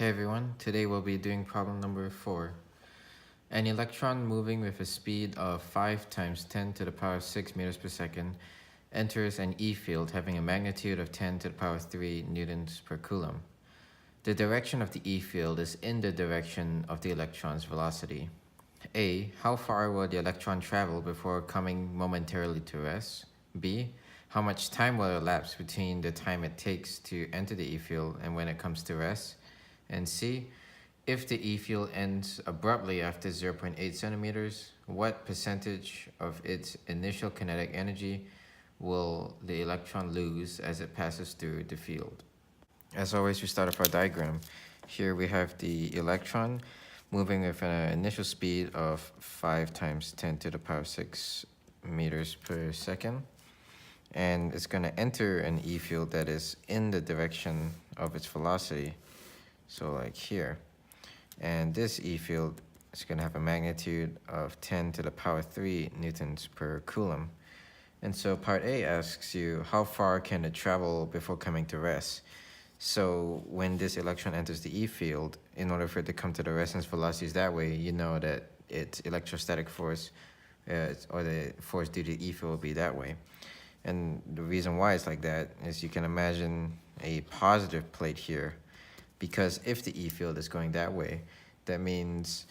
Hey everyone, today we'll be doing problem number 4. An electron moving with a speed of 5 times 10 to the power 6 meters per second enters an E field having a magnitude of 10 to the power 3 newtons per coulomb. The direction of the E field is in the direction of the electron's velocity. A. How far will the electron travel before coming momentarily to rest? B. How much time will elapse between the time it takes to enter the E field and when it comes to rest? And C. If the E field ends abruptly after 0.8 centimeters, what percentage of its initial kinetic energy will the electron lose as it passes through the field? As always, we start off our diagram. Here we have the electron moving with an initial speed of 5 times 10 to the power 6 meters per second. And it's going to enter an E field that is in the direction of its velocity. So like here. And this E field is going to have a magnitude of 10 to the power 3 newtons per coulomb. And so part A asks you, how far can it travel before coming to rest? So when this electron enters the E field, in order for it to come to the resonance velocities that way, you know that its electrostatic force or the force due to E field will be that way. And the reason why it's like that is you can imagine a positive plate here, because if the E field is going that way, that means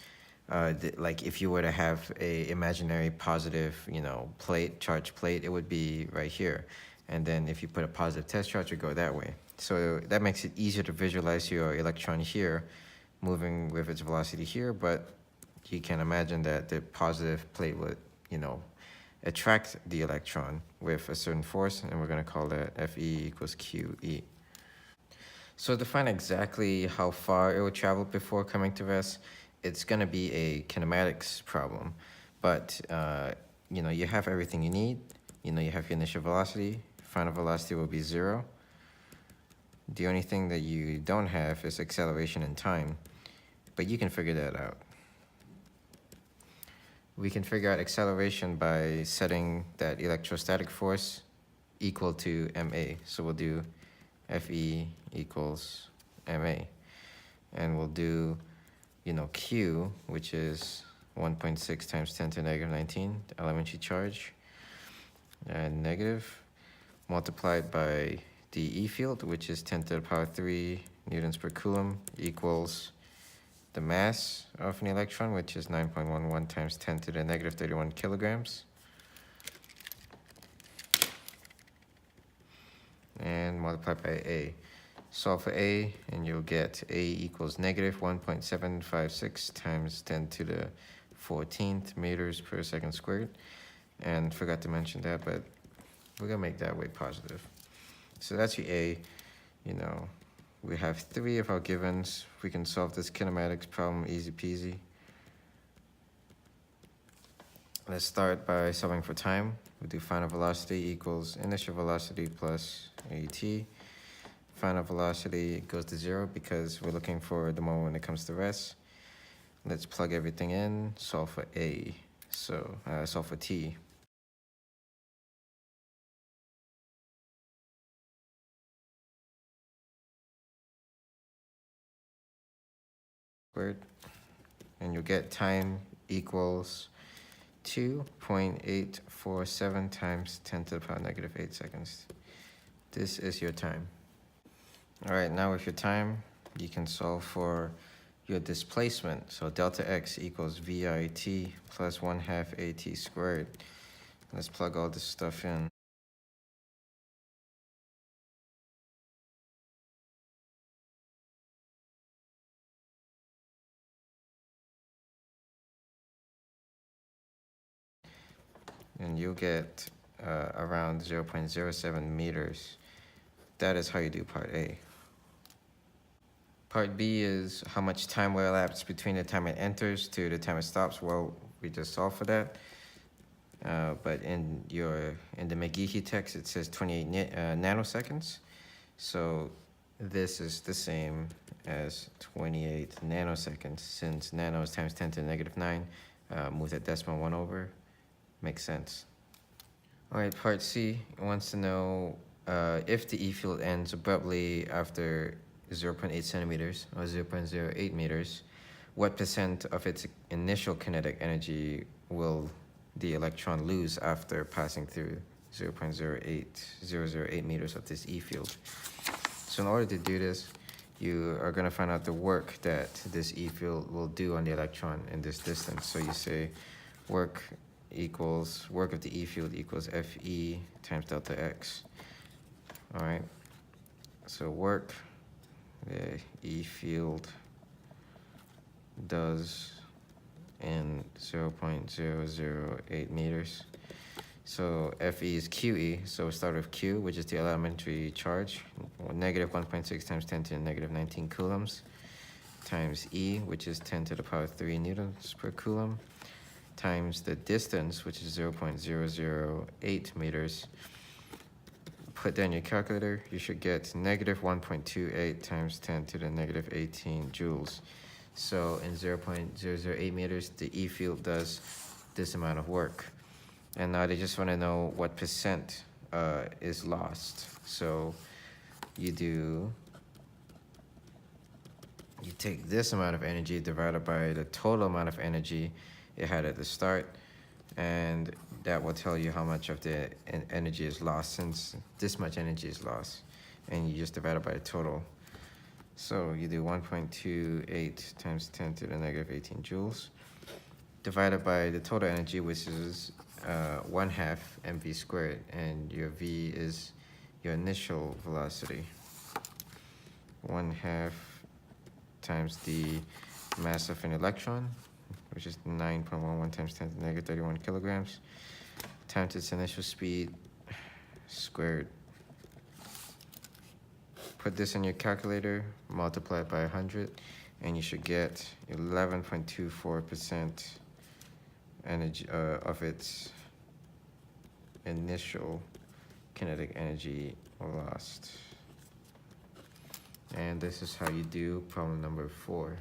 like if you were to have a imaginary positive, plate, charged plate, it would be right here. And then if you put a positive test charge, it would go that way. So that makes it easier to visualize your electron here moving with its velocity here, but you can imagine that the positive plate would, attract the electron with a certain force, and we're going to call that Fe equals QE. So to find exactly how far it will travel before coming to rest, it's going to be a kinematics problem. But, you have everything you need. You have your initial velocity. Final velocity will be 0. The only thing that you don't have is acceleration in time, but you can figure that out. We can figure out acceleration by setting that electrostatic force equal to ma. So we'll do Fe equals ma. And we'll do, Q, which is 1.6 times 10 to the negative 19, the elementary charge, and negative, multiplied by the E field, which is 10 to the power 3 newtons per coulomb, equals the mass of an electron, which is 9.11 times 10 to the negative 31 kilograms. And multiplied by A. Solve for A, and you'll get A equals negative 1.756 times 10 to the 14th meters per second squared. And forgot to mention that, but we're going to make that way positive. So that's your A. We have 3 of our givens. We can solve this kinematics problem easy peasy. Let's start by solving for time. We'll do final velocity equals initial velocity plus AT. Final velocity goes to 0 because we're looking for the moment when it comes to rest. Let's plug everything in, solve for A. So solve for T. Squared. And you'll get time equals 2.847 times 10 to the power negative 8 seconds. This is your time. All right, now with your time, you can solve for your displacement. So delta x equals VIT plus 1/2 AT squared. Let's plug all this stuff in. And you'll get around 0.07 meters. That is how you do part A. Part B is how much time will elapse between the time it enters to the time it stops. Well, we just solved for that. But in the McGehee text, it says 28 nanoseconds. So this is the same as 28 nanoseconds, since nano is times 10 to the negative 9. Move that decimal 1 over. Makes sense. All right, part C wants to know if the E field ends abruptly after 0.8 centimeters or 0.08 meters, what percent of its initial kinetic energy will the electron lose after passing through 0.08008 meters of this E field? So in order to do this, you are going to find out the work that this E field will do on the electron in this distance. So you say work of the E field equals Fe times delta X. All right. So work the E field does in 0.008 meters. So Fe is QE, so we start with Q, which is the elementary charge, negative 1.6 times 10 to the negative 19 coulombs, times E, which is 10 to the power 3 newtons per coulomb, times the distance, which is 0.008 meters. Put that in your calculator, you should get negative 1.28 times 10 to the negative 18 joules. So in 0.008 meters, the E field does this amount of work. And now they just want to know what percent is lost. So you take this amount of energy divided by the total amount of energy it had at the start, and that will tell you how much of the energy is lost, since this much energy is lost, and you just divide it by the total. So you do 1.28 times 10 to the negative 18 joules divided by the total energy, which is 1/2 mv squared, and your v is your initial velocity. 1/2 times the mass of an electron, which is 9.11 times 10 to the negative 31 kilograms, times its initial speed squared. Put this in your calculator, multiply it by 100, and you should get 11.24% energy of its initial kinetic energy lost. And this is how you do problem number 4.